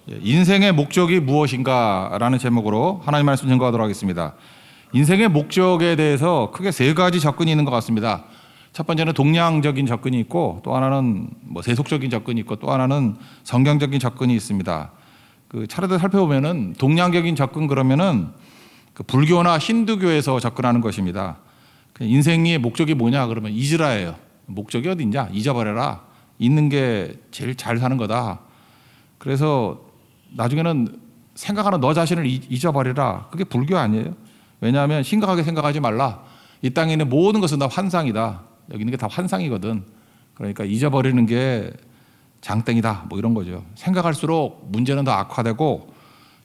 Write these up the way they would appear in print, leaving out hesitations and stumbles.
인생의 목적이 무엇인가라는 제목으로 하나님 말씀 증거하도록 하겠습니다. 인생의 목적에 대해서 크게 세 가지 접근이 있는 것 같습니다. 첫 번째는 동양적인 접근이 있고, 또 하나는 세속적인 접근이 있고, 또 하나는 성경적인 접근이 있습니다. 그 차례대로 살펴보면은 동양적인 접근 그러면은 그 불교나 힌두교에서 접근하는 것입니다. 인생의 목적이 뭐냐 그러면 잊으라예요. 목적이 어디 있냐? 잊어버려라. 있는 게 제일 잘 사는 거다. 그래서 나중에는 생각하는 너 자신을 잊어버리라. 그게 불교 아니에요. 왜냐하면 심각하게 생각하지 말라. 이 땅에 있는 모든 것은 다 환상이다. 여기 있는 게 다 환상이거든. 그러니까 잊어버리는 게 장땡이다. 뭐 이런 거죠. 생각할수록 문제는 더 악화되고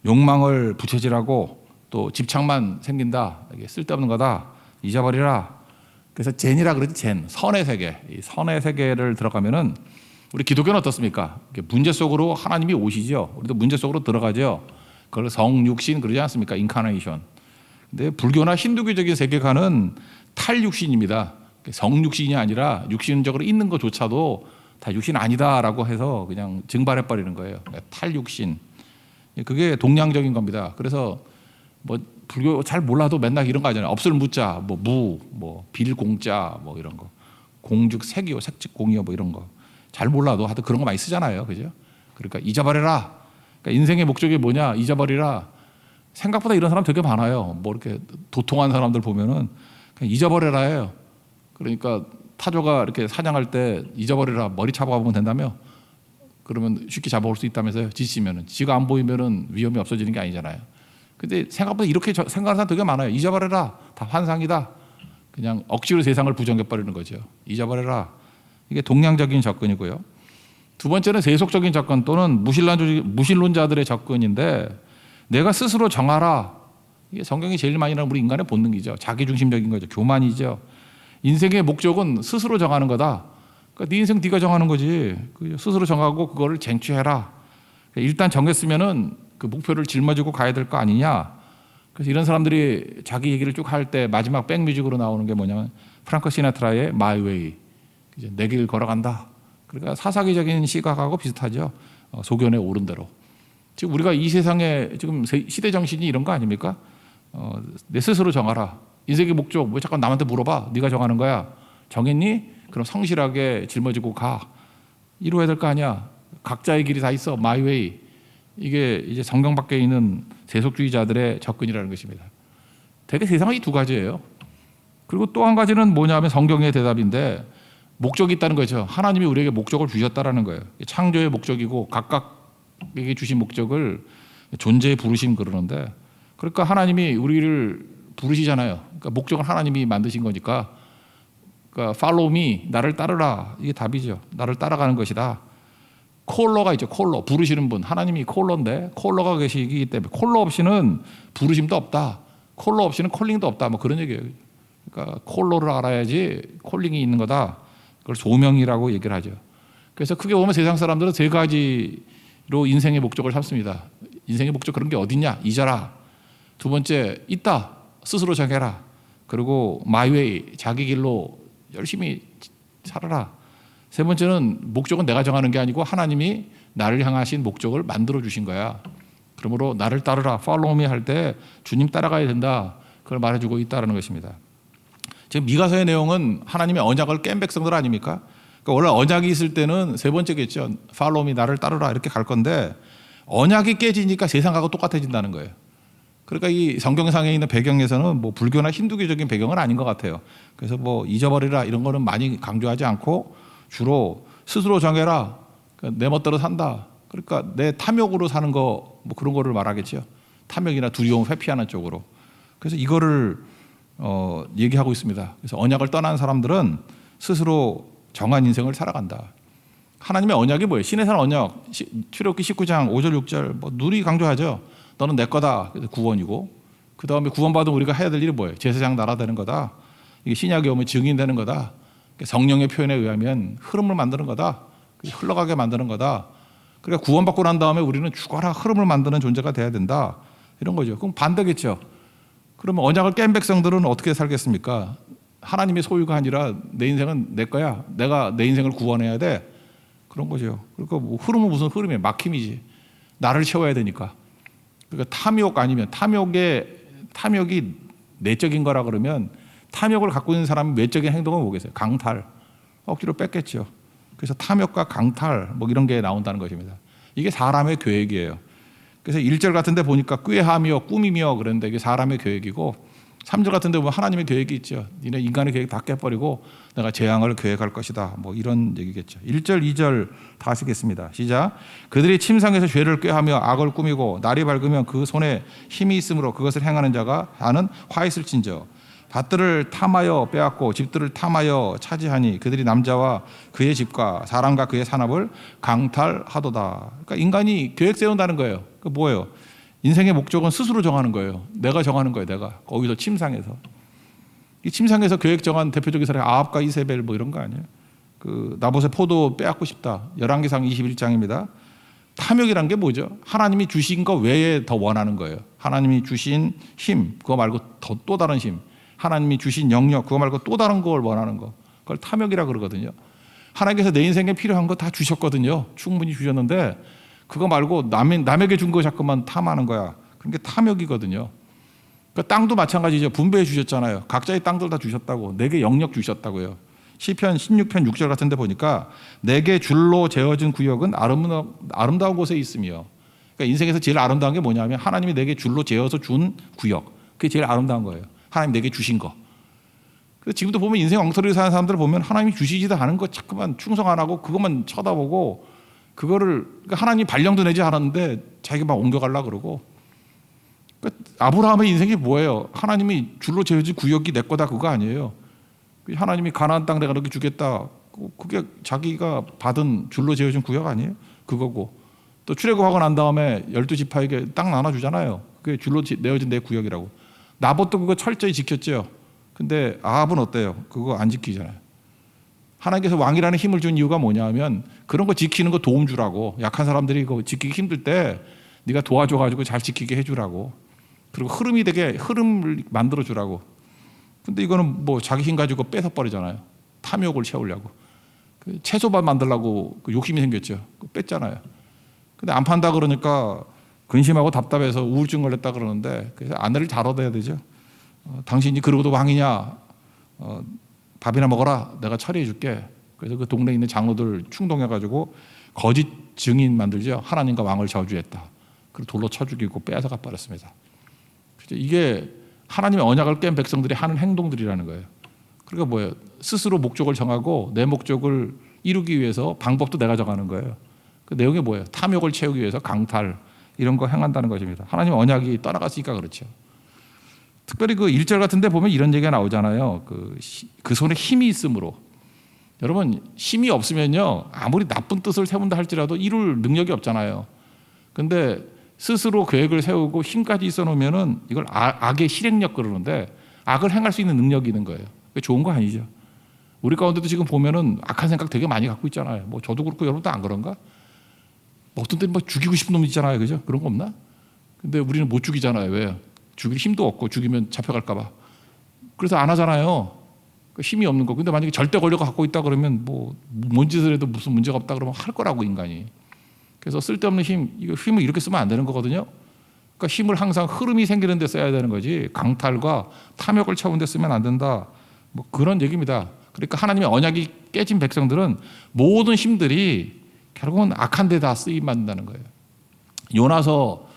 욕망을 부채질하고 또 집착만 생긴다. 이게 쓸데없는 거다. 잊어버리라. 그래서 젠이라 그러지. 젠. 선의 세계. 이 선의 세계를 들어가면은 우리 기독교는 어떻습니까? 문제 속으로 하나님이 오시죠. 우리도 문제 속으로 들어가죠. 그걸 성육신 그러지 않습니까? 인카네이션. 근데 불교나 힌두교적인 세계관은 탈육신입니다. 성육신이 아니라 육신적으로 있는 것조차도 다 육신 아니다라고 해서 그냥 증발해 버리는 거예요. 탈육신. 그게 동양적인 겁니다. 그래서 불교 잘 몰라도 맨날 이런 거 하잖아요. 업을 묻자, 빌공자, 이런 거, 공즉 색이요, 색즉 공이요, 이런 거. 잘 몰라도 하여튼 그런 거 많이 쓰잖아요, 그죠? 그러니까 잊어버려라. 그러니까 인생의 목적이 뭐냐? 잊어버리라. 생각보다 이런 사람 되게 많아요. 이렇게 도통한 사람들 보면은 그냥 잊어버려라예요. 그러니까 타조가 이렇게 사냥할 때 잊어버리라, 머리 잡아보면 된다며? 그러면 쉽게 잡아올 수 있다면서요? 지치면은 지가 안 보이면은 위험이 없어지는 게 아니잖아요. 근데 생각보다 이렇게 생각하는 사람 되게 많아요. 잊어버려라, 다 환상이다. 그냥 억지로 세상을 부정해 버리는 거죠. 잊어버려라. 이게 동양적인 접근이고요. 두 번째는 세속적인 접근 또는 무신론자들의 접근인데, 내가 스스로 정하라. 이게 성경이 제일 많이 나오는 우리 인간의 본능이죠. 자기중심적인 거죠. 교만이죠. 인생의 목적은 스스로 정하는 거다. 그러니까 네 인생 네가 정하는 거지. 스스로 정하고 그거를 쟁취해라. 일단 정했으면은 그 목표를 짊어지고 가야 될 거 아니냐. 그래서 이런 사람들이 자기 얘기를 쭉 할 때 마지막 백뮤직으로 나오는 게 뭐냐면 프랑크 시나트라의 My Way. 내 길 걸어간다. 그러니까 사사기적인 시각하고 비슷하죠. 소견에 오른 대로. 지금 우리가 이 세상에 지금 시대 정신이 이런 거 아닙니까? 내 스스로 정하라. 인생의 목적 왜 잠깐 남한테 물어봐? 네가 정하는 거야. 정했니? 그럼 성실하게 짊어지고 가. 이루어야 될 거 아니야. 각자의 길이 다 있어. My way. 이게 이제 성경 밖에 있는 세속주의자들의 접근이라는 것입니다. 되게 세상은 이 두 가지예요. 그리고 또 한 가지는 뭐냐면 성경의 대답인데, 목적이 있다는 거죠. 하나님이 우리에게 목적을 주셨다라는 거예요. 창조의 목적이고 각각에게 주신 목적을 존재의 부르심 그러는데, 그러니까 하나님이 우리를 부르시잖아요. 그러니까 목적은 하나님이 만드신 거니까, 그러니까 follow me, 나를 따르라. 이게 답이죠. 나를 따라가는 것이다. 콜러가 있죠. 콜러. 부르시는 분. 하나님이 콜러인데 콜러가 계시기 때문에 콜러 없이는 부르심도 없다. 콜러 없이는 콜링도 없다. 그런 얘기예요. 그러니까 콜러를 알아야지 콜링이 있는 거다. 그걸 소명이라고 얘기를 하죠. 그래서 크게 보면 세상 사람들은 세 가지로 인생의 목적을 삼습니다. 인생의 목적 그런 게 어딨냐? 잊어라. 두 번째, 있다. 스스로 정해라. 그리고 my way, 자기 길로 열심히 살아라. 세 번째는 목적은 내가 정하는 게 아니고 하나님이 나를 향하신 목적을 만들어 주신 거야. 그러므로 나를 따르라, follow me 할 때 주님 따라가야 된다. 그걸 말해주고 있다는 것입니다. 지금 미가서의 내용은 하나님의 언약을 깬 백성들 아닙니까? 그러니까 원래 언약이 있을 때는 세 번째겠죠. follow me, 나를 따르라 이렇게 갈 건데, 언약이 깨지니까 세상하고 똑같아진다는 거예요. 그러니까 이 성경상에 있는 배경에서는 불교나 힌두교적인 배경은 아닌 것 같아요. 그래서 잊어버리라 이런 거는 많이 강조하지 않고 주로 스스로 정해라. 그러니까 내 멋대로 산다. 그러니까 내 탐욕으로 사는 거 그런 거를 말하겠죠. 탐욕이나 두려움 회피하는 쪽으로. 그래서 이거를 얘기하고 있습니다. 그래서 언약을 떠난 사람들은 스스로 정한 인생을 살아간다. 하나님의 언약이 뭐예요? 신의 산 언약. 출애굽기 19장 5절 6절 누리 강조하죠. 너는 내 거다. 그래서 구원이고, 그 다음에 구원받은 우리가 해야 될 일이 뭐예요? 제사장 나라 되는 거다. 이게 신약이 오면 증인되는 거다. 성령의 표현에 의하면 흐름을 만드는 거다. 흘러가게 만드는 거다. 그러니까 구원받고 난 다음에 우리는 죽어라 흐름을 만드는 존재가 돼야 된다. 이런 거죠. 그럼 반대겠죠. 그러면 언약을 깬 백성들은 어떻게 살겠습니까? 하나님의 소유가 아니라 내 인생은 내 거야. 내가 내 인생을 구원해야 돼. 그런 거죠. 그러니까 흐름은 무슨 흐름이에요? 막힘이지. 나를 채워야 되니까. 그러니까 탐욕 아니면 탐욕이 내적인 거라 그러면 탐욕을 갖고 있는 사람의 외적인 행동은 뭐겠어요? 강탈. 억지로 뺐겠죠. 그래서 탐욕과 강탈 뭐 이런 게 나온다는 것입니다. 이게 사람의 계획이에요. 그래서 1절 같은 데 보니까 꾀하며 꾸미며 그랬는데 이게 사람의 계획이고 3절 같은 데 보면 하나님의 계획이 있죠. 니네 인간의 계획 다 깨버리고 내가 재앙을 계획할 것이다. 뭐 이런 얘기겠죠. 1절, 2절 다 하시겠습니다. 시작. 그들이 침상에서 죄를 꾀하며 악을 꾸미고 날이 밝으면 그 손에 힘이 있으므로 그것을 행하는 자가 하는 화 있을진저 밭들을 탐하여 빼앗고 집들을 탐하여 차지하니 그들이 남자와 그의 집과 사람과 그의 산업을 강탈하도다. 그러니까 인간이 계획 세운다는 거예요. 그 뭐예요? 인생의 목적은 스스로 정하는 거예요. 내가 정하는 거예요. 내가 거기서 침상에서 이 침상에서 계획 정한 대표적인 사람이 아합과 이세벨 뭐 이런 거 아니에요? 그 나봇의 포도 빼앗고 싶다. 열왕기상 21장입니다. 탐욕이란 게 뭐죠? 하나님이 주신 거 외에 더 원하는 거예요. 하나님이 주신 힘 그거 말고 또 다른 힘. 하나님이 주신 영역 그거 말고 또 다른 걸 원하는 거 그걸 탐욕이라 그러거든요. 하나님께서 내 인생에 필요한 거 다 주셨거든요. 충분히 주셨는데 그거 말고 남에게 준 거 자꾸만 탐하는 거야. 그런 게 탐욕이거든요. 그러니까 땅도 마찬가지죠. 분배해 주셨잖아요. 각자의 땅들 다 주셨다고. 내게 영역 주셨다고요. 시편 16편 6절 같은 데 보니까 내게 줄로 재어진 구역은 아름다운 곳에 있으며 그러니까 인생에서 제일 아름다운 게 뭐냐면 하나님이 내게 줄로 재어서 준 구역 그게 제일 아름다운 거예요. 하나님 내게 주신 거. 그래서 지금도 보면 인생 엉터리로 사는 사람들을 보면 하나님이 주시지도 않은 거 자꾸만 충성 안 하고 그것만 쳐다보고 그거를 그러니까 하나님이 발령도 내지 않았는데 자기가 막 옮겨가려고 그러고 그러니까 아브라함의 인생이 뭐예요? 하나님이 줄로 재어진 구역이 내 거다 그거 아니에요. 하나님이 가나안 땅 내가 너게 주겠다. 그게 자기가 받은 줄로 재어진 구역 아니에요? 그거고 또 출애굽하고 난 다음에 12지파에게 땅 나눠주잖아요. 그게 줄로 내어진 내 구역이라고. 나봇도 그거 철저히 지켰죠. 근데 아합은 어때요? 그거 안 지키잖아요. 하나님께서 왕이라는 힘을 준 이유가 뭐냐면 그런 거 지키는 거 도움 주라고. 약한 사람들이 그거 지키기 힘들 때 네가 도와줘가지고 잘 지키게 해주라고. 그리고 흐름을 만들어 주라고. 근데 이거는 뭐 자기 힘 가지고 뺏어 버리잖아요. 탐욕을 채우려고. 그 채소밭 만들려고 그 욕심이 생겼죠. 뺐잖아요. 근데 안 판다 그러니까 근심하고 답답해서 우울증 걸렸다 그러는데 그래서 아내를 잘 얻어야 되죠. 당신이 그러고도 왕이냐? 밥이나 먹어라. 내가 처리해 줄게. 그래서 그 동네에 있는 장로들 충동해가지고 거짓 증인 만들죠. 하나님과 왕을 저주했다. 그리고 돌로 쳐 죽이고 빼앗아가 버렸습니다. 이게 하나님의 언약을 깬 백성들이 하는 행동들이라는 거예요. 그러니까 뭐예요? 스스로 목적을 정하고 내 목적을 이루기 위해서 방법도 내가 정하는 거예요. 그 내용이 뭐예요? 탐욕을 채우기 위해서 강탈 이런 거 행한다는 것입니다. 하나님의 언약이 떠나갔으니까 그렇죠. 특별히 그 1절 같은 데 보면 이런 얘기가 나오잖아요. 그 손에 힘이 있으므로. 여러분 힘이 없으면요. 아무리 나쁜 뜻을 세운다 할지라도 이룰 능력이 없잖아요. 근데 스스로 계획을 세우고 힘까지 있어 놓으면은 이걸 악의 실행력 그러는데 악을 행할 수 있는 능력이 있는 거예요. 그게 좋은 거 아니죠. 우리 가운데도 지금 보면은 악한 생각 되게 많이 갖고 있잖아요. 뭐 저도 그렇고 여러분도 안 그런가? 어떤 때는 뭐 죽이고 싶은 놈 있잖아요. 그죠? 그런 거 없나? 근데 우리는 못 죽이잖아요. 왜? 죽일 힘도 없고 죽이면 잡혀갈까 봐. 그래서 안 하잖아요. 힘이 없는 거. 근데 만약에 절대 권력을 갖고 있다 그러면 뭔 짓을 해도 무슨 문제가 없다 그러면 할 거라고 인간이. 그래서 쓸데없는 힘을 이렇게 쓰면 안 되는 거거든요. 그러니까 힘을 항상 흐름이 생기는 데 써야 되는 거지 강탈과 탐욕을 채우는 데 쓰면 안 된다. 뭐 그런 얘기입니다. 그러니까 하나님의 언약이 깨진 백성들은 모든 힘들이 결국은 악한 데 다 쓰임 받는다는 거예요. 요나서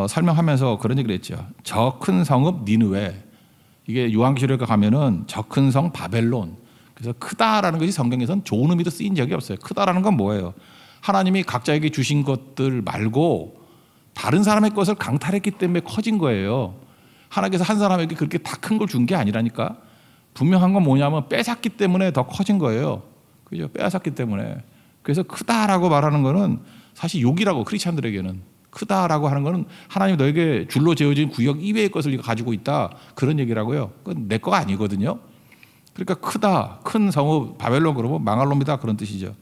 설명하면서 그런 얘기를 했죠. 저 큰 성읍 니느웨. 이게 요한계시록에 가면은 저 큰 성 바벨론. 그래서 크다라는 것이 성경에서는 좋은 의미로 쓰인 적이 없어요. 크다라는 건 뭐예요? 하나님이 각자에게 주신 것들 말고 다른 사람의 것을 강탈했기 때문에 커진 거예요. 하나님께서 한 사람에게 그렇게 다 큰 걸 준 게 아니라니까. 분명한 건 뭐냐면 뺏었기 때문에 더 커진 거예요. 그죠? 빼앗았기 때문에. 그래서 크다라고 말하는 거는 사실 욕이라고 크리스찬들에게는. 크다라고 하는 거는 하나님이 너에게 줄로 재어진 구역 이외의 것을 네가 가지고 있다. 그런 얘기라고요. 그건 내 거가 아니거든요. 그러니까 크다, 큰 성읍 바벨론 그러면 망할 놈이다 그런 뜻이죠.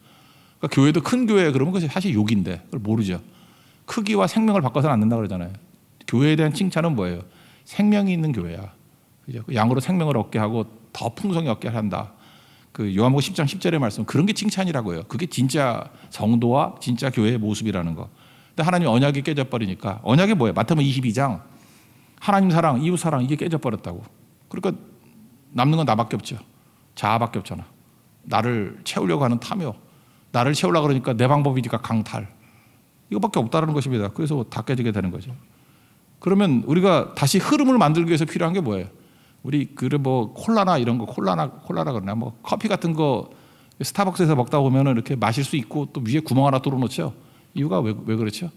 그러니까 교회도 큰 교회 그러면 그것이 사실 욕인데 그걸 모르죠. 크기와 생명을 바꿔서는 안 된다 그러잖아요. 교회에 대한 칭찬은 뭐예요? 생명이 있는 교회야. 그죠? 양으로 생명을 얻게 하고 더 풍성히 얻게 한다. 그 요한복음 10장 10절의 말씀 그런 게 칭찬이라고요. 그게 진짜 성도와 진짜 교회의 모습이라는 거. 근데 하나님 언약이 깨져버리니까 언약이 뭐예요? 마태복음 22장 하나님 사랑, 이웃 사랑 이게 깨져버렸다고. 그러니까 남는 건 나밖에 없죠. 자아밖에 없잖아. 나를 채우려고 하는 탐욕, 나를 채우려고 그러니까 내 방법이니까 강탈. 이거밖에 없다는 것입니다. 그래서 다 깨지게 되는 거죠. 그러면 우리가 다시 흐름을 만들기 위해서 필요한 게 뭐예요? 우리 그래 뭐 콜라나 이런 거 콜라나 그러나 뭐 커피 같은 거 스타벅스에서 먹다 보면은 이렇게 마실 수 있고 또 위에 구멍 하나 뚫어 놓죠. 이유가 왜 그렇죠?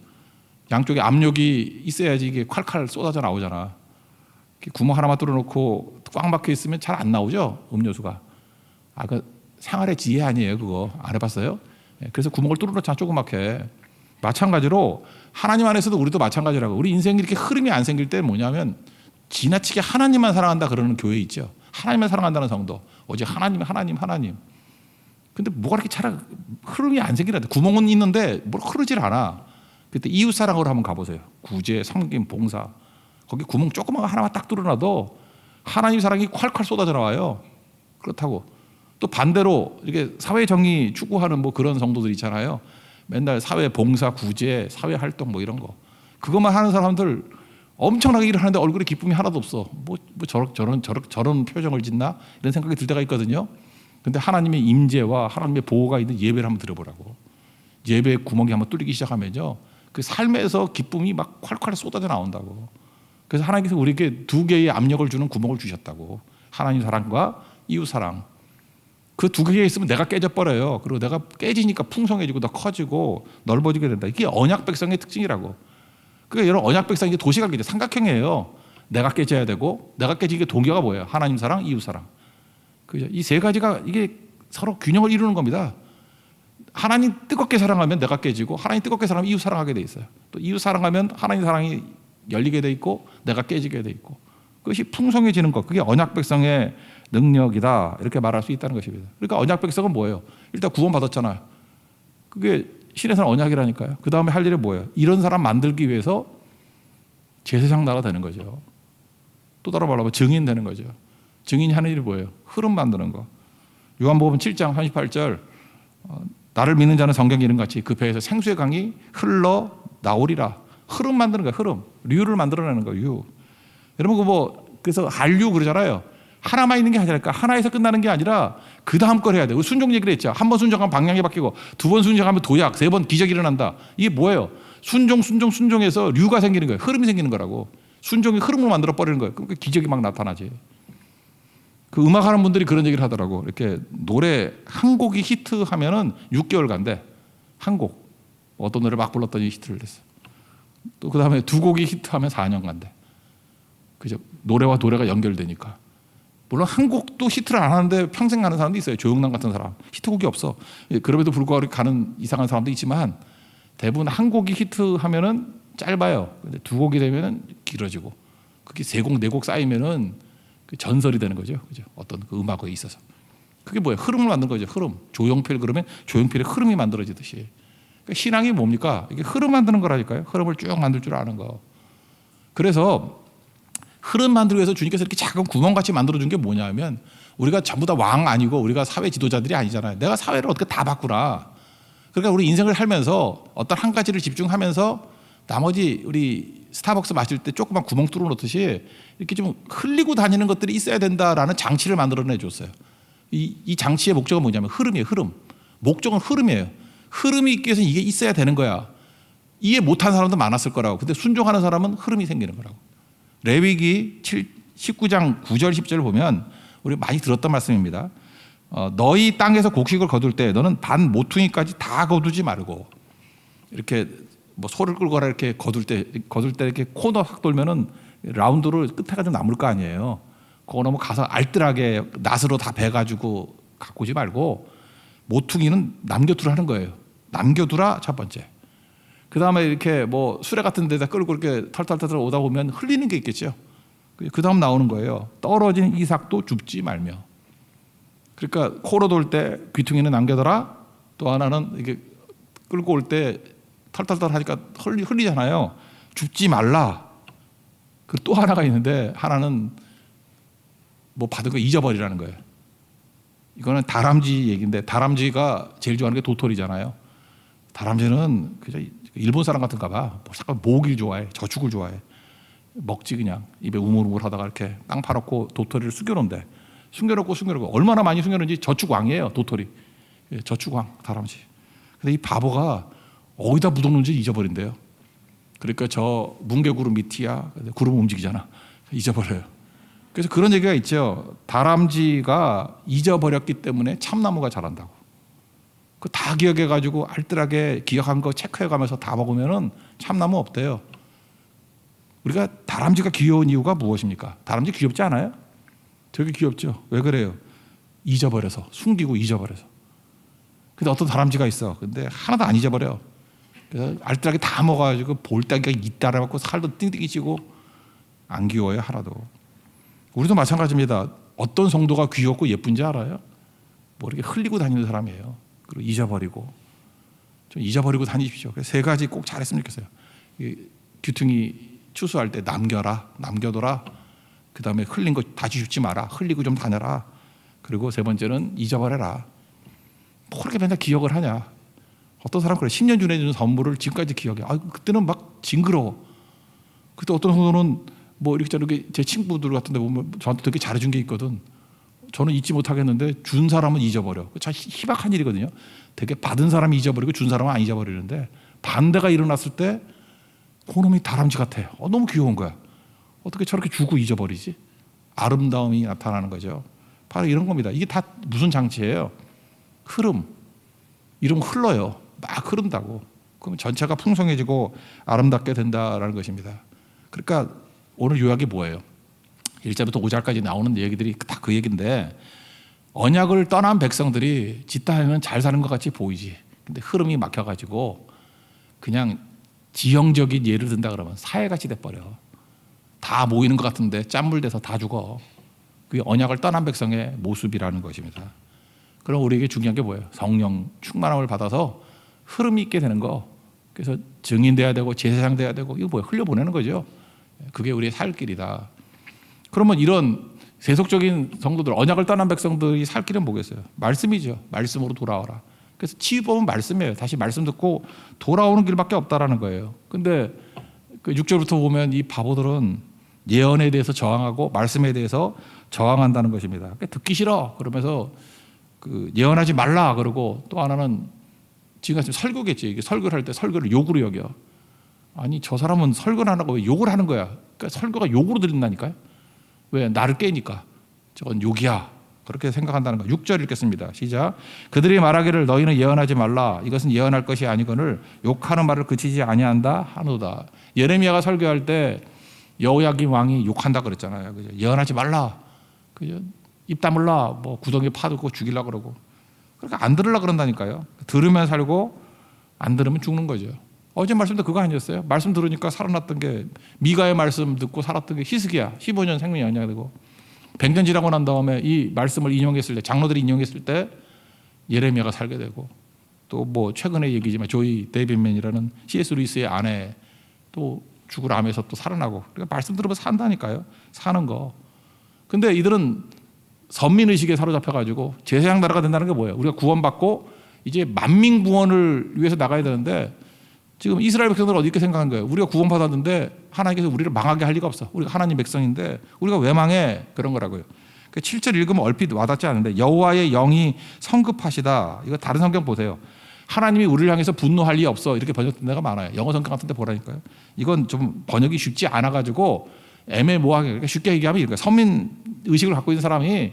양쪽에 압력이 있어야지 이게 콸콸 쏟아져 나오잖아. 구멍 하나만 뚫어 놓고 꽉 막혀 있으면 잘 안 나오죠. 음료수가. 그 생활의 지혜 아니에요. 그거 안 해봤어요? 그래서 구멍을 뚫어 놓잖아. 조그맣게. 마찬가지로 하나님 안에서도 우리도 마찬가지라고. 우리 인생이 이렇게 흐름이 안 생길 때 뭐냐면 지나치게 하나님만 사랑한다 그러는 교회 있죠. 하나님만 사랑한다는 성도. 오직 하나님. 근데 뭐가 이렇게 잘 흐름이 안 생기는데 구멍은 있는데 뭘 흐르질 않아. 그때 이웃 사랑으로 한번 가보세요. 구제, 섬김, 봉사. 거기 구멍 조그만 거 하나만 딱 뚫어놔도 하나님 사랑이 콸콸 쏟아져 나와요. 그렇다고. 또 반대로 이렇게 사회 정의 추구하는 뭐 그런 성도들 있잖아요. 맨날 사회 봉사, 구제, 사회 활동 뭐 이런 거. 그것만 하는 사람들 엄청나게 일을 하는데 얼굴에 기쁨이 하나도 없어. 뭐 저런 표정을 짓나? 이런 생각이 들 때가 있거든요. 근데 하나님의 임재와 하나님의 보호가 있는 예배를 한번 들어보라고. 예배의 구멍이 한번 뚫리기 시작하면요. 그 삶에서 기쁨이 막 콸콸 쏟아져 나온다고. 그래서 하나님께서 우리에게 두 개의 압력을 주는 구멍을 주셨다고. 하나님 사랑과 이웃 사랑. 그 두 개가 있으면 내가 깨져버려요. 그리고 내가 깨지니까 풍성해지고 더 커지고 넓어지게 된다. 이게 언약 백성의 특징이라고. 그러니까 여러분 언약 백성이 도시가 이제 삼각형이에요. 내가 깨져야 되고 내가 깨지게 동기가 뭐예요? 하나님 사랑, 이웃 사랑. 그죠? 이 세 가지가 이게 서로 균형을 이루는 겁니다. 하나님 뜨겁게 사랑하면 내가 깨지고 하나님 뜨겁게 사랑하면 이웃 사랑하게 돼 있어요. 또 이웃 사랑하면 하나님 사랑이 열리게 돼 있고 내가 깨지게 돼 있고 그것이 풍성해지는 것. 그게 언약 백성의 능력이다. 이렇게 말할 수 있다는 것입니다. 그러니까 언약 백성은 뭐예요? 일단 구원 받았잖아요. 그게 신에서는 언약이라니까요. 그 다음에 할 일이 뭐예요? 이런 사람 만들기 위해서 제사장 나가 되는 거죠. 또 다른 말로 하면 증인 되는 거죠. 증인이 하는 일이 뭐예요? 흐름 만드는 거. 요한복음 7장 38절 나를 믿는 자는 성경 이름 같이 그 배에서 생수의 강이 흘러 나오리라. 흐름 만드는 거예요. 흐름. 류를 만들어내는 거예요. 류. 여러분 그래서 한류 그러잖아요. 하나만 있는 게 아니랄까. 하나에서 끝나는 게 아니라 그 다음 걸 해야 돼요. 순종 얘기를 했죠. 한 번 순종하면 방향이 바뀌고 두 번 순종하면 도약, 세 번 기적이 일어난다. 이게 뭐예요? 순종해서 류가 생기는 거예요. 흐름이 생기는 거라고. 순종이 흐름을 만들어 버리는 거예요. 그러니까 기적이 막 나타나지. 그 음악하는 분들이 그런 얘기를 하더라고. 이렇게 노래 한 곡이 히트하면은 6개월 간대. 한 곡. 어떤 노래 막 불렀더니 히트를 냈어. 또 그 다음에 두 곡이 히트하면 4년 간대. 그죠? 노래와 노래가 연결되니까. 물론 한 곡도 히트를 안 하는데 평생 가는 사람도 있어요. 조영남 같은 사람. 히트곡이 없어. 그럼에도 불구하고 가는 이상한 사람도 있지만 대부분 한 곡이 히트하면은 짧아요. 근데 두 곡이 되면은 길어지고 그게 세 곡, 네 곡 쌓이면은 그 전설이 되는 거죠. 그죠? 어떤 그 음악에 있어서. 그게 뭐예요? 흐름을 만드는 거죠. 흐름. 조용필 그러면 조용필의 흐름이 만들어지듯이. 그러니까 신앙이 뭡니까? 이게 흐름 만드는 거라니까요. 흐름을 쭉 만들 줄 아는 거. 그래서 흐름 만들기 위해서 주님께서 이렇게 작은 구멍같이 만들어준 게 뭐냐면 우리가 전부 다 왕 아니고 우리가 사회 지도자들이 아니잖아요. 내가 사회를 어떻게 다 바꾸라. 그러니까 우리 인생을 살면서 어떤 한 가지를 집중하면서 나머지 우리 스타벅스 마실 때 조그만 구멍 뚫어 놓듯이 이렇게 좀 흘리고 다니는 것들이 있어야 된다라는 장치를 만들어내 줬어요. 이 장치의 목적은 뭐냐면 흐름이에요. 흐름. 목적은 흐름이에요. 흐름이 있기 위해서는 이게 있어야 되는 거야. 이해 못한 사람도 많았을 거라고. 근데 순종하는 사람은 흐름이 생기는 거라고. 레위기 19장 9절 10절 보면 우리 많이 들었던 말씀입니다. 너희 땅에서 곡식을 거둘 때 너는 반 모퉁이까지 다 거두지 말고 이렇게 뭐 소를 끌거나 이렇게 거둘 때 이렇게 코너 확 돌면은 라운드로 끝에가 좀 남을 거 아니에요. 그거 너무 가서 알뜰하게 낫으로 다 베가지고 갖고 오지 말고 모퉁이는 남겨두라 하는 거예요. 남겨두라 첫 번째. 그 다음에 이렇게 뭐 수레 같은 데다 끌고 이렇게 털털털 오다 보면 흘리는 게 있겠죠. 그 다음 나오는 거예요. 떨어진 이삭도 줍지 말며. 그러니까 코로 돌 때 귀퉁이는 남겨둬라. 또 하나는 이게 끌고 올 때 털털털 하니까 흘리잖아요. 줍지 말라. 그리고 또 하나가 있는데 하나는 뭐 받은 거 잊어버리라는 거예요. 이거는 다람쥐 얘기인데 다람쥐가 제일 좋아하는 게 도토리잖아요. 다람쥐는 그저 일본 사람 같은가 봐. 잠깐 모으길 좋아해. 저축을 좋아해. 먹지 그냥. 입에 우물우물 하다가 이렇게 땅 파놓고 도토리를 숨겨놓는데 숨겨놓고 얼마나 많이 숨겨놓는지 저축왕이에요. 도토리. 저축왕 다람쥐. 근데 이 바보가 어디다 묻어놓은지 잊어버린대요. 그러니까 저 뭉게구름 밑이야. 구름 움직이잖아. 잊어버려요. 그래서 그런 얘기가 있죠. 다람쥐가 잊어버렸기 때문에 참나무가 자란다고. 그 다 기억해가지고 알뜰하게 기억한 거 체크해가면서 다 먹으면은 참나무 없대요. 우리가 다람쥐가 귀여운 이유가 무엇입니까? 다람쥐 귀엽지 않아요? 되게 귀엽죠. 왜 그래요? 잊어버려서, 숨기고 잊어버려서. 근데 어떤 다람쥐가 있어. 근데 하나도 안 잊어버려. 그래서 알뜰하게 다 먹어가지고 볼따기가 잇따라갖고 살도 띵띵이 찌고 안 귀여워요 하나도. 우리도 마찬가지입니다. 어떤 성도가 귀엽고 예쁜지 알아요? 뭐 이렇게 흘리고 다니는 사람이에요. 그리고 잊어버리고 좀 잊어버리고 다니십시오. 그래서 세 가지 꼭 잘했으면 좋겠어요. 귀퉁이 추수할 때 남겨둬라. 그 다음에 흘린 거 다시 줍지 마라. 흘리고 좀 다녀라. 그리고 세 번째는 잊어버려라. 뭐 그렇게 맨날 기억을 하냐. 어떤 사람 그래. 10년 전에 준 선물을 지금까지 기억해. 그때는 막 징그러워. 그때 어떤 성도는 뭐 이렇게 저렇게 제 친구들 같은 데 보면 저한테 되게 잘해준 게 있거든. 저는 잊지 못하겠는데 준 사람은 잊어버려. 참 희박한 일이거든요. 되게 받은 사람이 잊어버리고 준 사람은 안 잊어버리는데 반대가 일어났을 때 그놈이 다람쥐 같아. 너무 귀여운 거야. 어떻게 저렇게 주고 잊어버리지? 아름다움이 나타나는 거죠. 바로 이런 겁니다. 이게 다 무슨 장치예요? 흐름. 이러면 흘러요. 막 흐른다고. 그럼 전체가 풍성해지고 아름답게 된다라는 것입니다. 그러니까 오늘 요약이 뭐예요? 1절부터 5절까지 나오는 얘기들이 다 그 얘기인데 언약을 떠난 백성들이 짓다 하면 잘 사는 것 같이 보이지. 근데 흐름이 막혀가지고 그냥 지형적인 예를 든다 그러면 사회같이 돼버려. 다 모이는 것 같은데 짠물돼서 다 죽어. 그게 언약을 떠난 백성의 모습이라는 것입니다. 그럼 우리에게 중요한 게 뭐예요? 성령 충만함을 받아서 흐름이 있게 되는 거. 그래서 증인돼야 되고 제사장 돼야 되고 이거 뭐예요? 흘려보내는 거죠. 그게 우리의 살 길이다. 그러면 이런 세속적인 성도들, 언약을 떠난 백성들이 살 길은 뭐겠어요? 말씀이죠. 말씀으로 돌아와라. 그래서 치유법은 말씀이에요. 다시 말씀 듣고 돌아오는 길밖에 없다라는 거예요. 근데 그 6절부터 보면 이 바보들은 예언에 대해서 저항하고 말씀에 대해서 저항한다는 것입니다. 그러니까 듣기 싫어. 그러면서 그 예언하지 말라 그러고 또 하나는 지금같이 설교겠지. 이게 설교를 할 때 설교를 욕으로 여겨. 아니 저 사람은 설교를 안 하고 왜 욕을 하는 거야? 그러니까 설교가 욕으로 들린다니까요. 왜? 나를 깨니까. 저건 욕이야. 그렇게 생각한다는 거. 6절 읽겠습니다. 시작. 그들이 말하기를 너희는 예언하지 말라. 이것은 예언할 것이 아니거늘 욕하는 말을 그치지 아니한다 하노다. 예레미야가 설교할 때 여호야김 왕이 욕한다 그랬잖아요. 그죠? 예언하지 말라. 그죠? 입 다물라. 뭐 구덩이 파두고 죽이려 그러고. 그러니까 안 들으려 그런다니까요. 들으면 살고 안 들으면 죽는 거죠. 어제 말씀도 그거 아니었어요? 말씀 들으니까 살아났던 게 미가의 말씀 듣고 살았던 게 히스기야. 15년 생명이 언약이 되고 100년 지나고 난 다음에 이 말씀을 인용했을 때 장로들이 인용했을 때 예레미야가 살게 되고 또 뭐 최근의 얘기지만 조이 데이빗맨이라는 C.S. 루이스의 아내 또 죽을 암에서 또 살아나고 그러니까 말씀 들으면서 산다니까요. 사는 거. 근데 이들은 선민의식에 사로잡혀가지고 제사장 나라가 된다는 게 뭐예요? 우리가 구원받고 이제 만민 구원을 위해서 나가야 되는데 지금 이스라엘 백성들은 어디 있게 생각한 거예요? 우리가 구원받았는데 하나님께서 우리를 망하게 할 리가 없어. 우리가 하나님 백성인데 우리가 왜 망해? 그런 거라고요. 7절 읽으면 얼핏 와닿지 않은데 여호와의 영이 성급하시다. 이거 다른 성경 보세요. 하나님이 우리를 향해서 분노할 리 없어. 이렇게 번역된 데가 많아요. 영어 성경 같은 데 보라니까요. 이건 좀 번역이 쉽지 않아가지고 애매모호하게 그러니까 쉽게 얘기하면 이렇게 선민 의식을 갖고 있는 사람이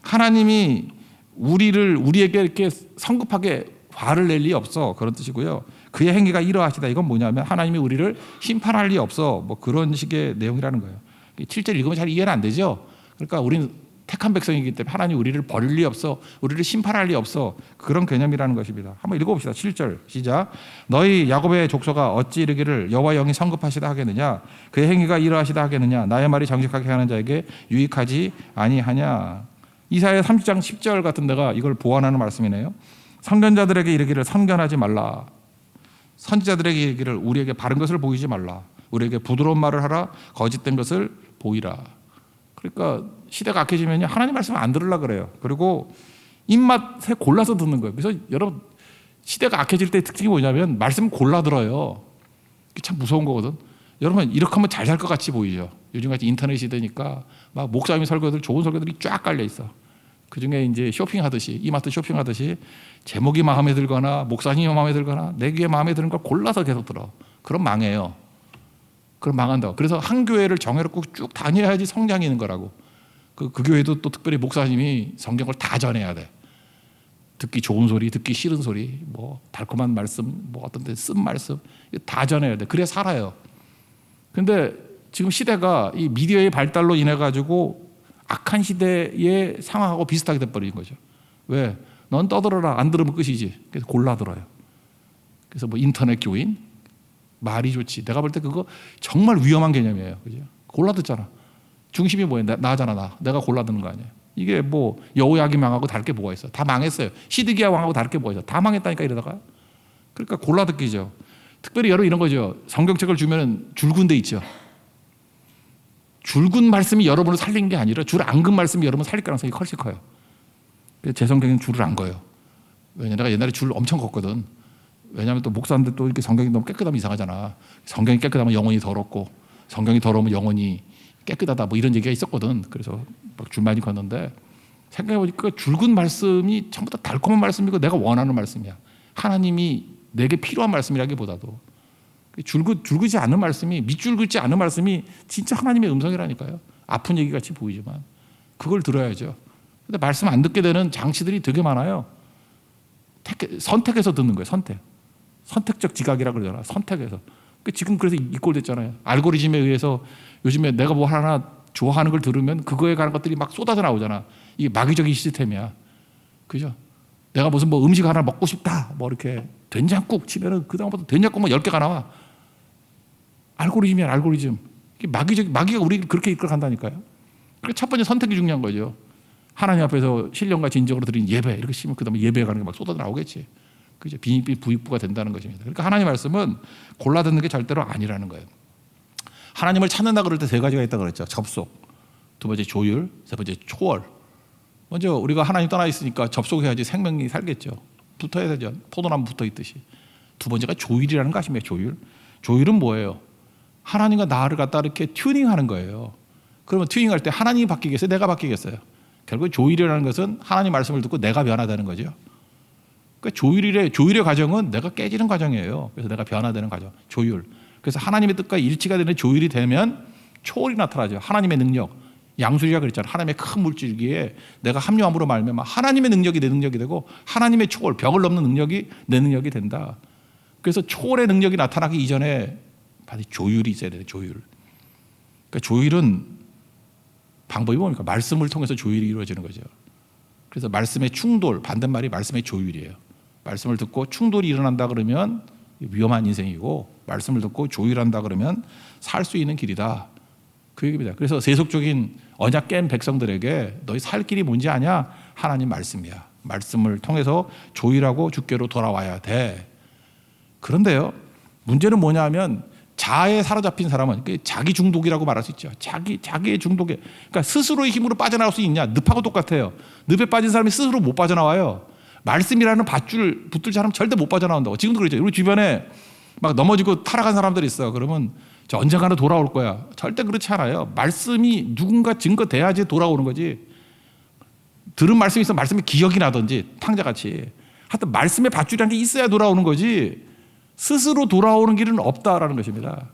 하나님이 우리에게 이렇게 성급하게 화를 낼 리 없어. 그런 뜻이고요. 그의 행위가 이러하시다. 이건 뭐냐면 하나님이 우리를 심판할 리 없어. 뭐 그런 식의 내용이라는 거예요. 7절 읽으면 잘 이해는 안 되죠. 그러니까 우리는 택한 백성이기 때문에 하나님 우리를 버릴 리 없어. 우리를 심판할 리 없어. 그런 개념이라는 것입니다. 한번 읽어봅시다. 7절 시작. 너희 야곱의 족속아 어찌 이르기를 여호와 영이 성급하시다 하겠느냐. 그의 행위가 이러하시다 하겠느냐. 나의 말이 정직하게 하는 자에게 유익하지 아니하냐. 이사야 30장 10절 같은 데가 이걸 보완하는 말씀이네요. 선견자들에게 이르기를 선견하지 말라. 선지자들에게 이르기를 우리에게 바른 것을 보이지 말라. 우리에게 부드러운 말을 하라. 거짓된 것을 보이라. 그러니까 시대가 악해지면 하나님 말씀을 안 들으려고 그래요. 그리고 입맛에 골라서 듣는 거예요. 그래서 여러분 시대가 악해질 때 특징이 뭐냐면 말씀 골라 들어요. 이게 참 무서운 거거든. 여러분 이렇게 하면 잘 살 것 같이 보이죠. 요즘같이 인터넷 시대니까 막 목사님 설교들 좋은 설교들이 쫙 깔려 있어. 그중에 이제 쇼핑하듯이 이마트 쇼핑하듯이 제목이 마음에 들거나 목사님이 마음에 들거나 내 귀에 마음에 드는 걸 골라서 계속 들어. 그럼 망해요. 그럼 망한다. 그래서 한 교회를 정해놓고 쭉 다녀야지 성장이 있는 거라고. 그 교회도 또 특별히 목사님이 성경을 다 전해야 돼. 듣기 좋은 소리, 듣기 싫은 소리, 뭐 달콤한 말씀, 뭐 어떤 데 쓴 말씀 다 전해야 돼. 그래 살아요. 근데 지금 시대가 이 미디어의 발달로 인해 가지고 악한 시대의 상황하고 비슷하게 돼버린 거죠. 왜? 넌 떠들어라. 안 들으면 끝이지. 그래서 골라 들어요. 그래서 뭐 인터넷 교인 말이 좋지. 내가 볼 때 그거 정말 위험한 개념이에요. 그죠? 골라 듣잖아. 중심이 뭐예요? 나잖아, 나. 내가 골라 듣는 거 아니에요. 이게 뭐 여호야기 망하고 다를 게 뭐가 있어? 다 망했어요. 시드기야 왕하고 다를 게 뭐가 있어? 다 망했다니까 이러다가. 그러니까 골라 듣기죠. 특별히 여러분 이런 거죠. 성경책을 주면 줄군 데 있죠. 줄군 말씀이 여러분을 살린 게 아니라 줄 안 근 말씀이 여러분을 살릴 가능성이 훨씬 커요. 그래서 제 성경에는 줄을 안 거요. 왜냐 내가 옛날에 줄 엄청 걷거든. 왜냐하면 또 목사인데 또 이렇게 성경이 너무 깨끗하면 이상하잖아. 성경이 깨끗하면 영혼이 더럽고 성경이 더러우면 영혼이 깨끗하다 뭐 이런 얘기가 있었거든. 그래서 막 줄 많이 걷는데 생각해보니까 줄근 말씀이 전부 다 달콤한 말씀이고 내가 원하는 말씀이야. 하나님이 내게 필요한 말씀이라기보다도 줄그지 않은 말씀이 밑줄 긋지 않은 말씀이 진짜 하나님의 음성이라니까요. 아픈 얘기 같이 보이지만 그걸 들어야죠. 근데 말씀 안 듣게 되는 장치들이 되게 많아요. 선택해서 듣는 거예요. 선택적 지각이라 그러잖아. 선택해서. 지금 그래서 이 꼴 됐잖아요. 알고리즘에 의해서 요즘에 내가 뭐 하나 좋아하는 걸 들으면 그거에 관한 것들이 막 쏟아져 나오잖아. 이게 마귀적인 시스템이야. 그죠? 내가 무슨 뭐 음식 하나 먹고 싶다. 뭐 이렇게 된장국 치면은 그다음부터 된장국 뭐 10개가 나와. 알고리즘이야, 알고리즘. 마귀가 우리를 그렇게 이끌어간다니까요. 그러니까 첫 번째 선택이 중요한 거죠. 하나님 앞에서 신령과 진정으로 드린 예배 이렇게 심으면 그다음에 예배에 가는 게 막 쏟아져 나오겠지. 그죠? 빈익빈 부익부가 된다는 것입니다. 그러니까 하나님 말씀은 골라 듣는 게 절대로 아니라는 거예요. 하나님을 찾는다 그럴 때 세 가지가 있다고 그랬죠. 접속, 두 번째 조율, 세 번째 초월. 먼저 우리가 하나님 떠나 있으니까 접속해야지 생명이 살겠죠. 붙어야 되죠. 포도나무 붙어 있듯이. 두 번째가 조율이라는 거 아십니까? 조율. 조율은 뭐예요? 하나님과 나를 갖다 이렇게 튜닝하는 거예요. 그러면 튜닝할 때 하나님이 바뀌겠어요? 내가 바뀌겠어요? 결국 조율이라는 것은 하나님 말씀을 듣고 내가 변화되는 거죠. 그러니까 조율의 과정은 내가 깨지는 과정이에요. 그래서 내가 변화되는 과정. 조율. 그래서 하나님의 뜻과 일치가 되는 조율이 되면 초월이 나타나죠. 하나님의 능력. 양수리가 그랬잖아요. 하나님의 큰 물줄기에 내가 합류함으로 말미암아 하나님의 능력이 내 능력이 되고 하나님의 초월, 벽을 넘는 능력이 내 능력이 된다. 그래서 초월의 능력이 나타나기 이전에 반드시 조율이 있어야 돼요. 조율. 그러니까 조율은 방법이 뭡니까? 말씀을 통해서 조율이 이루어지는 거죠. 그래서 말씀의 충돌, 반대말이 말씀의 조율이에요. 말씀을 듣고 충돌이 일어난다 그러면 위험한 인생이고 말씀을 듣고 조율한다 그러면 살 수 있는 길이다. 그 얘기입니다. 그래서 세속적인 언약 깬 백성들에게 너희 살 길이 뭔지 아냐? 하나님 말씀이야. 말씀을 통해서 조율하고 주께로 돌아와야 돼. 그런데요. 문제는 뭐냐면 자아에 사로잡힌 사람은 자기 중독이라고 말할 수 있죠. 자기의 중독에. 그러니까 스스로의 힘으로 빠져나올 수 있냐? 늪하고 똑같아요. 늪에 빠진 사람이 스스로 못 빠져나와요. 말씀이라는 밧줄 붙들 사람 절대 못 빠져나온다고. 지금도 그렇죠. 우리 주변에 막 넘어지고 타락한 사람들이 있어. 그러면 저 언젠가는 돌아올 거야. 절대 그렇지 않아요. 말씀이 누군가 증거돼야지 돌아오는 거지. 들은 말씀이 있어 말씀이 기억이 나든지 탕자같이. 하여튼 말씀의 밧줄이라는 게 있어야 돌아오는 거지. 스스로 돌아오는 길은 없다라는 것입니다.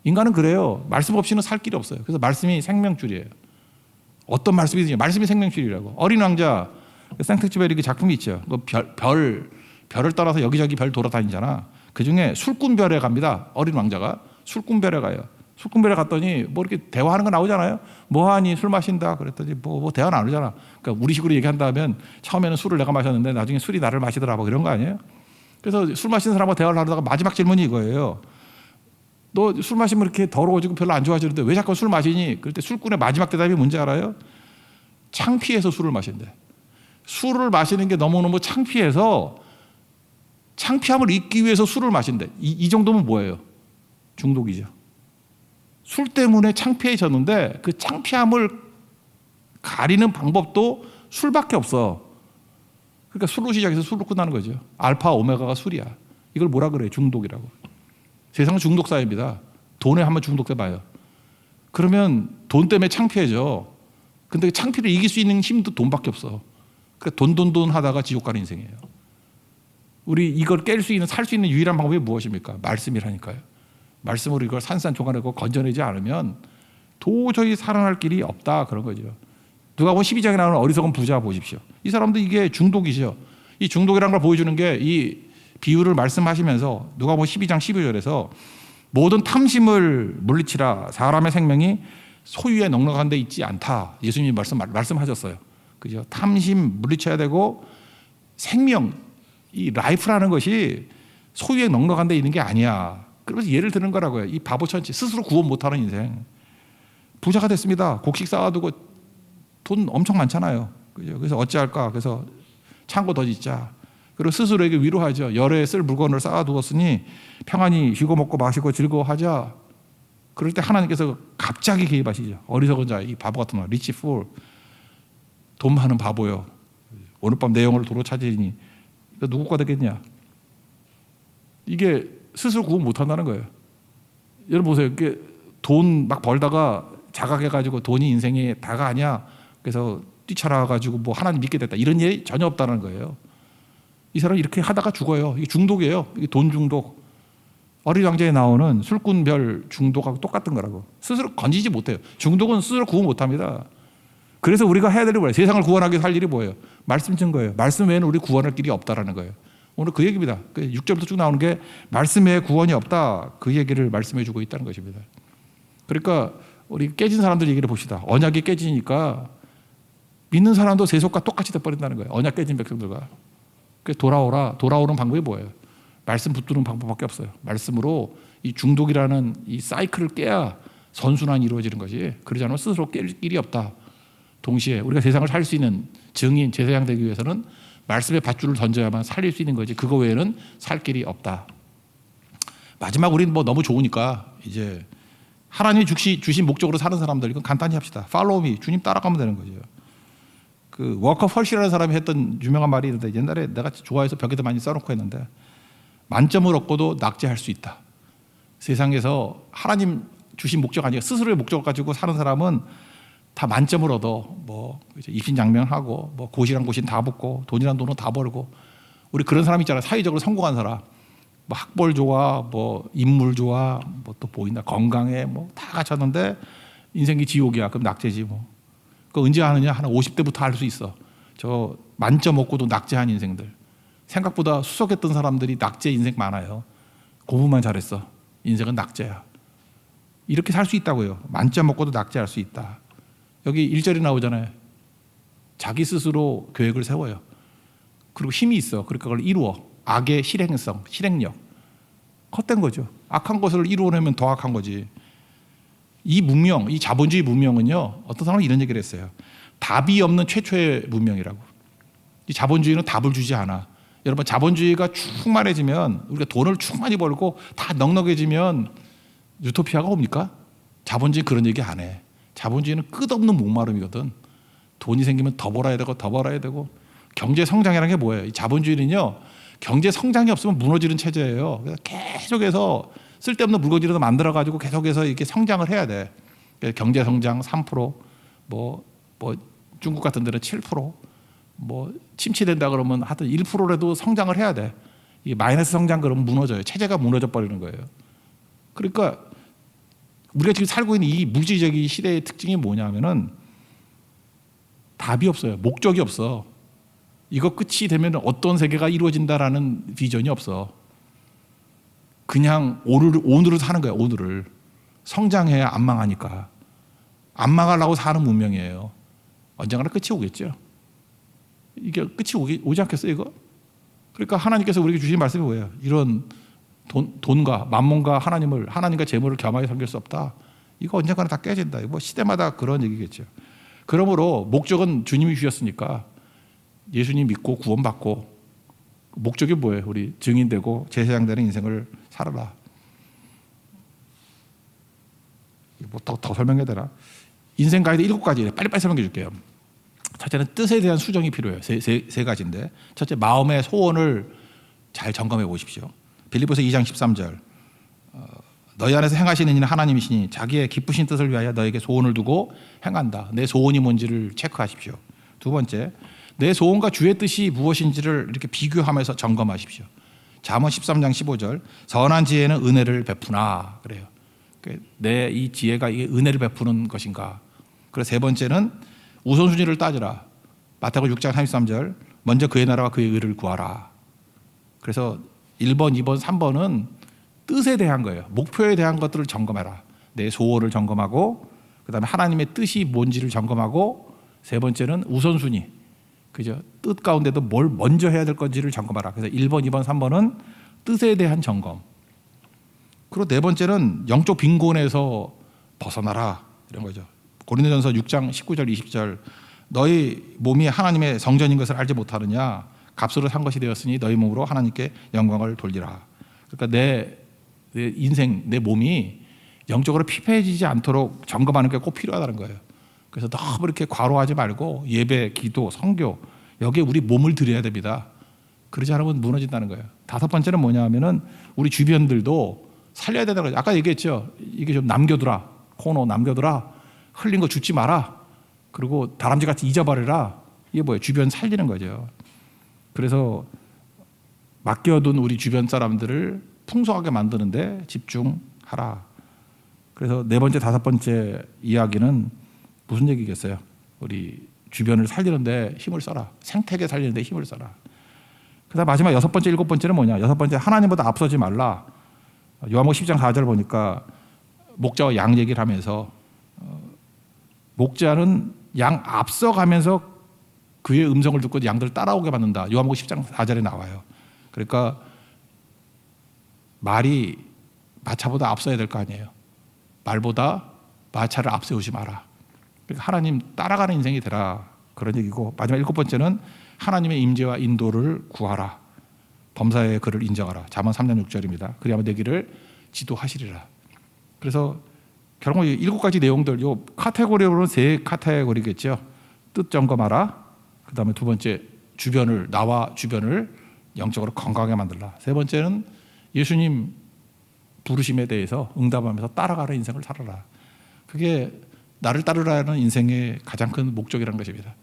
인간은 그래요. 말씀 없이는 살 길이 없어요. 그래서 말씀이 생명줄이에요. 어떤 말씀이든지 말씀이 생명줄이라고. 어린 왕자 생텍쥐베리 그 작품이 있죠. 그 별을 따라서 여기저기 별 돌아다니잖아. 그중에 술꾼별에 갑니다. 어린 왕자가 술꾼별에 가요. 술꾼별에 갔더니 뭐 이렇게 대화하는 거 나오잖아요. 뭐하니 술 마신다 그랬더니 뭐 대화 나누잖아. 그러니까 우리식으로 얘기한다면 처음에는 술을 내가 마셨는데 나중에 술이 나를 마시더라 뭐 이런 거 아니에요? 그래서 술 마시는 사람하고 대화를 하다가 마지막 질문이 이거예요. 너 술 마시면 이렇게 더러워지고 별로 안 좋아지는데 왜 자꾸 술 마시니? 그럴 때 술꾼의 마지막 대답이 뭔지 알아요? 창피해서 술을 마신대. 술을 마시는 게 너무너무 창피해서 창피함을 잊기 위해서 술을 마신대. 이 정도면 뭐예요? 중독이죠. 술 때문에 창피해졌는데 그 창피함을 가리는 방법도 술밖에 없어. 그러니까 술로 시작해서 술로 끝나는 거죠. 알파 오메가가 술이야. 이걸 뭐라 그래요? 중독이라고. 세상은 중독 사회입니다. 돈에 한번 중독돼 봐요. 그러면 돈 때문에 창피해져. 근데 창피를 이길 수 있는 힘도 돈밖에 없어. 그러니까 돈 하다가 지옥 가는 인생이에요. 우리 이걸 깰 수 있는, 살 수 있는 유일한 방법이 무엇입니까? 말씀이라니까요. 말씀으로 이걸 산산조각내고 건져내지 않으면 도저히 살아날 길이 없다, 그런 거죠. 누가복음 12장에 나오는 어리석은 부자 보십시오. 이 사람도 이게 중독이죠. 이 중독이라는 걸 보여주는 게 이 비유를 말씀하시면서 누가복음 12장 12절에서 모든 탐심을 물리치라. 사람의 생명이 소유에 넉넉한 데 있지 않다. 예수님이 말씀하셨어요. 그죠? 탐심 물리쳐야 되고 생명, 이 라이프라는 것이 소유에 넉넉한 데 있는 게 아니야. 그러면서 예를 드는 거라고요. 이 바보천치, 스스로 구원 못하는 인생. 부자가 됐습니다. 곡식 쌓아두고 돈 엄청 많잖아요. 그죠? 그래서 어찌할까? 그래서 창고 더 짓자. 그리고 스스로에게 위로하죠. 열에 쓸 물건을 쌓아두었으니 평안히 쉬고 먹고 마시고 즐거워하자. 그럴 때 하나님께서 갑자기 개입하시죠. 어리석은 자, 이 바보 같은 놈, 리치 풀, 돈 많은 바보요. 오늘 밤 내 영혼을 도로 찾으리니 이거 누구 거 되겠냐? 이게 스스로 구원 못한다는 거예요. 여러분 보세요. 이게 돈 막 벌다가 자각해가지고 돈이 인생의 다가 아니야. 그래서 뛰쳐나와가지고 뭐 하나님 믿게 됐다. 이런 일이 전혀 없다는 거예요. 이 사람이 이렇게 하다가 죽어요. 이게 중독이에요. 이게 돈 중독. 어린 왕자에 나오는 술꾼별 중독하고 똑같은 거라고. 스스로 건지지 못해요. 중독은 스스로 구원 못합니다. 그래서 우리가 해야 될 일이 뭐예요? 세상을 구원하기 위해서 할 일이 뭐예요? 말씀 증거예요. 말씀 외에는 우리 구원할 길이 없다라는 거예요. 오늘 그 얘기입니다. 6절부터 쭉 나오는 게 말씀 외에 구원이 없다. 그 얘기를 말씀해 주고 있다는 것입니다. 그러니까 우리 깨진 사람들 얘기를 봅시다. 언약이 깨지니까 믿는 사람도 세속과 똑같이 돼버린다는 거예요. 언약 깨진 백성들과. 돌아오라. 돌아오는 방법이 뭐예요? 말씀 붙드는 방법밖에 없어요. 말씀으로 이 중독이라는 이 사이클을 깨야 선순환이 이루어지는 거지. 그러지 않으면 스스로 깰 길이 없다. 동시에 우리가 세상을 살 수 있는 증인, 제사장 되기 위해서는 말씀의 밧줄을 던져야만 살릴 수 있는 거지. 그거 외에는 살 길이 없다. 마지막 우리는 뭐 너무 좋으니까 이제 하나님이 주신 목적으로 사는 사람들, 이건 간단히 합시다. 팔로우 미, 주님 따라가면 되는 거죠. 그 워커 펄시라는 사람이 했던 유명한 말이 있는데 옛날에 내가 좋아해서 벽에다 많이 써놓고 했는데 만점을 얻고도 낙제할 수 있다. 세상에서 하나님 주신 목적 아니에요. 스스로의 목적을 가지고 사는 사람은 다 만점을 얻어. 뭐 입신양명하고 뭐 고시란 고신 다 붙고 돈이란 돈은 다 벌고. 우리 그런 사람 있잖아요. 사회적으로 성공한 사람. 뭐 학벌 좋아, 뭐 인물 좋아, 뭐 또 보인다, 건강해, 뭐 다 갖췄는데 인생이 지옥이야. 그럼 낙제지 뭐. 그 언제 하느냐? 한 50대부터 할 수 있어. 저 만점 얻고도 낙제한 인생들. 생각보다 수석했던 사람들이 낙제 인생 많아요. 공부만 잘했어. 인생은 낙제야. 이렇게 살 수 있다고요. 만점 먹고도 낙제할 수 있다. 여기 1절이 나오잖아요. 자기 스스로 계획을 세워요. 그리고 힘이 있어. 그러니까 그걸 이루어. 악의 실행성, 실행력. 헛된 거죠. 악한 것을 이루어내면 더 악한 거지. 이 문명, 이 자본주의 문명은요, 어떤 사람은 이런 얘기를 했어요. 답이 없는 최초의 문명이라고. 이 자본주의는 답을 주지 않아. 여러분, 자본주의가 충만해지면, 우리가 돈을 충만히 벌고 다 넉넉해지면 유토피아가 옵니까? 자본주의 그런 얘기 안 해. 자본주의는 끝없는 목마름이거든. 돈이 생기면 더 벌어야 되고 더 벌어야 되고. 경제 성장이라는 게 뭐예요? 이 자본주의는요, 경제 성장이 없으면 무너지는 체제예요. 그래서 계속해서 쓸데없는 물건이라도 만들어가지고 계속해서 이렇게 성장을 해야 돼. 경제 성장 3%, 뭐 중국 같은 데는 7%, 뭐 침체된다 그러면 하여튼 1%라도 성장을 해야 돼. 이 마이너스 성장 그러면 무너져요. 체제가 무너져 버리는 거예요. 그러니까 우리가 지금 살고 있는 이 물질적인 시대의 특징이 뭐냐면은 답이 없어요. 목적이 없어. 이거 끝이 되면 어떤 세계가 이루어진다라는 비전이 없어. 그냥 오늘을 사는 거야. 오늘을. 성장해야 안 망하니까. 안 망하려고 사는 문명이에요. 언젠가는 끝이 오겠죠. 이게 끝이 오지 않겠어요, 이거? 그러니까 하나님께서 우리에게 주신 말씀이 뭐예요? 이런 돈과 만몬과 하나님과 재물을 겸하여 섬길 수 없다. 이거 언젠가는 다 깨진다. 뭐 시대마다 그런 얘기겠죠. 그러므로 목적은 주님이 주셨으니까 예수님 믿고 구원받고, 목적이 뭐예요? 우리 증인되고 제사장 되는 인생을 살아라. 뭐 더 설명해야 되나? 인생 가이드 7가지 빨리빨리 설명해 줄게요. 첫째는 뜻에 대한 수정이 필요해요. 세 가지인데, 첫째 마음의 소원을 잘 점검해 보십시오. 빌립보서 2장 13절 너희 안에서 행하시는 이는 하나님이시니 자기의 기쁘신 뜻을 위하여 너에게 소원을 두고 행한다. 내 소원이 뭔지를 체크하십시오. 두 번째, 내 소원과 주의 뜻이 무엇인지를 이렇게 비교하면서 점검하십시오. 잠언 13장 15절 선한 지혜는 은혜를 베푸나 그래요. 내 이 지혜가 이게 은혜를 베푸는 것인가. 그리고 세 번째는 우선순위를 따지라. 마태복음 6장 33절 먼저 그의 나라와 그의 의를 구하라. 그래서 1번, 2번, 3번은 뜻에 대한 거예요. 목표에 대한 것들을 점검해라. 내 소원을 점검하고 그다음에 하나님의 뜻이 뭔지를 점검하고 세 번째는 우선순위. 그죠? 뜻 가운데도 뭘 먼저 해야 될 건지를 점검하라. 그래서 1번, 2번, 3번은 뜻에 대한 점검. 그리고 네 번째는 영적 빈곤에서 벗어나라. 이런 거죠. 고린도전서 6장 19절 20절 너희 몸이 하나님의 성전인 것을 알지 못하느냐 값으로 산 것이 되었으니 너희 몸으로 하나님께 영광을 돌리라. 그러니까 내 인생 내 몸이 영적으로 피폐해지지 않도록 점검하는 게 꼭 필요하다는 거예요. 그래서 너무 이렇게 과로하지 말고 예배, 기도, 선교 여기에 우리 몸을 들여야 됩니다. 그러지 않으면 무너진다는 거예요. 다섯 번째는 뭐냐 하면은 우리 주변들도 살려야 된다는 거죠. 아까 얘기했죠. 이게 좀 남겨두라. 코너 남겨두라. 흘린 거 줍지 마라. 그리고 다람쥐같이 잊어버려라. 이게 뭐예요? 주변 살리는 거죠. 그래서 맡겨둔 우리 주변 사람들을 풍성하게 만드는데 집중하라. 그래서 네 번째, 다섯 번째 이야기는 무슨 얘기겠어요? 우리 주변을 살리는데 힘을 써라. 생태계 살리는데 힘을 써라. 그다음 마지막 여섯 번째, 일곱 번째는 뭐냐? 여섯 번째 하나님보다 앞서지 말라. 요한복음 10장 4절 보니까 목자와 양 얘기를 하면서 목자는 양 앞서가면서 그의 음성을 듣고 양들을 따라오게 만든다. 요한복음 10장 4절에 나와요. 그러니까 말이 마차보다 앞서야 될 거 아니에요. 말보다 마차를 앞세우지 마라. 그러니까 하나님 따라가는 인생이 되라. 그런 얘기고 마지막 일곱 번째는 하나님의 임재와 인도를 구하라. 범사의 그를 인정하라. 잠언 3장 6절입니다. 그리하면 내 길을 지도하시리라. 그래서 결국 일곱 가지 내용들 요 카테고리로는 세 카테고리겠죠. 뜻 점검하라. 그다음에 두 번째 주변을 나와 주변을 영적으로 건강하게 만들라. 세 번째는 예수님 부르심에 대해서 응답하면서 따라가는 인생을 살아라. 그게 나를 따르라는 인생의 가장 큰 목적이라는 것입니다.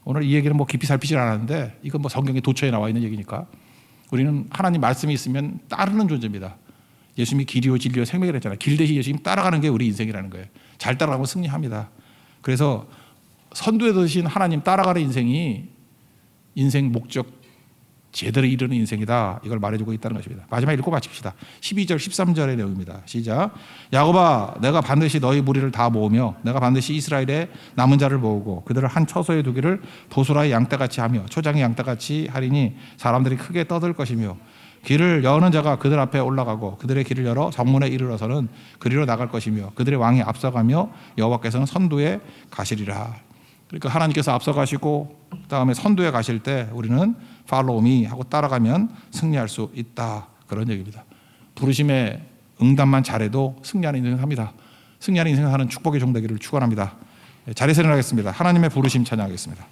오늘 이 얘기는 뭐 깊이 살피질 않았는데 이건 뭐 성경에 도처에 나와 있는 얘기니까 우리는 하나님 말씀이 있으면 따르는 존재입니다. 예수님이 길이요 진리요 생명이라 했잖아요. 길 대신 예수님 따라가는 게 우리 인생이라는 거예요. 잘 따라가면 승리합니다. 그래서 선두에 두신 하나님 따라가는 인생이 인생 목적 제대로 이루는 인생이다. 이걸 말해주고 있다는 것입니다. 마지막 읽고 마칩시다. 12절 13절의 내용입니다. 시작. 야곱아 내가 반드시 너희 무리를 다 모으며 내가 반드시 이스라엘의 남은 자를 모으고 그들을 한 처소에 두기를 보소라의 양떼같이 하며 초장의 양떼같이 하리니 사람들이 크게 떠들 것이며 길을 여는 자가 그들 앞에 올라가고 그들의 길을 열어 정문에 이르러서는 그리로 나갈 것이며 그들의 왕이 앞서가며 여호와께서는 선두에 가시리라. 그러니까 하나님께서 앞서가시고 그다음에 선두에 가실 때 우리는 팔로우 미 하고 따라가면 승리할 수 있다. 그런 얘기입니다. 부르심에 응답만 잘해도 승리하는 인생을 합니다. 승리하는 인생을 하는 축복의 종되기를 축원합니다. 자리에서 일어나겠습니다. 하나님의 부르심 찬양하겠습니다.